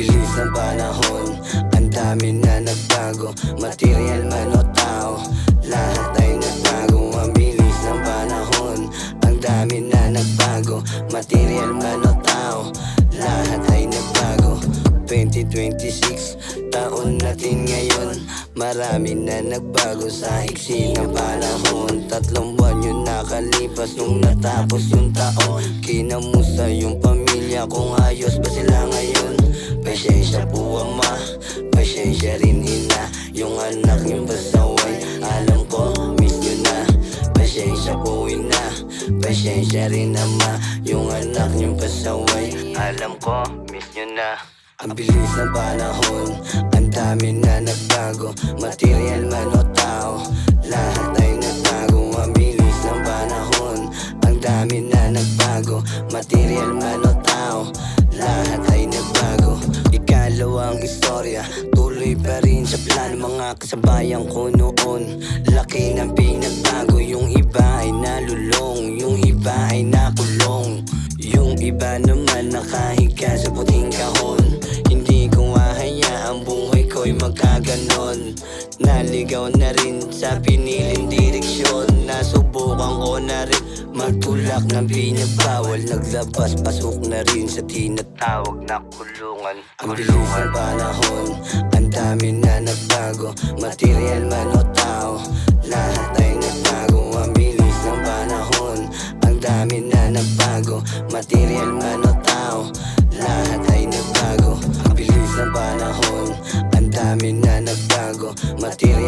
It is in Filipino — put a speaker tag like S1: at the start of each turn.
S1: bilis ng panahon, ang dami na nagbago. Material man o tao, lahat ay nagbago. Ang bilis ng panahon, ang dami na nagbago. Material man o tao, lahat ay nagbago. 2026, taon natin ngayon. Marami na nagbago sa iksi ng panahon. 3 buwan yung nakalipas nung natapos yung taon. Kinamusta yung pamilya kung ayos ba sila ngayon. Pasensya po ama, pasensya rin ina. Yung anak yung pasaway, alam ko miss nyo na. Pasensya po ina, pasensya rin ama. Yung anak yung pasaway, alam ko miss nyo na. Ang bilis ng panahon, ang dami na nagbago. Material man o tao, lahat ay nagbago. Ang bilis ng panahon, ang dami na nagbago. Material man o tao, lahat ay nagbago. Ikalawang istorya, tuloy pa rin sa plano mga kasabayan ko noon. Laki ng pinagbago, yung iba ay nalulong, yung iba ay nakulong. Yung iba naman nakahiga sa puting kahon. Hindi ko hahayaan buhay ko'y magkaganon. Naligaw na rin sa piniling direksyon. Nasubukan ko na rin magtulak ng pinagbawal. Naglabas pasok na rin sa tinatawag na kulungan. Ang bilis ng panahon, ang dami na nagbago. Material man o tao, lahat ay nagbago. Ang bilis ng panahon, ang dami na nagbago. Material man o tao, lahat ay nagbago. Ang bilis ng panahon, ang dami na nagbago. Material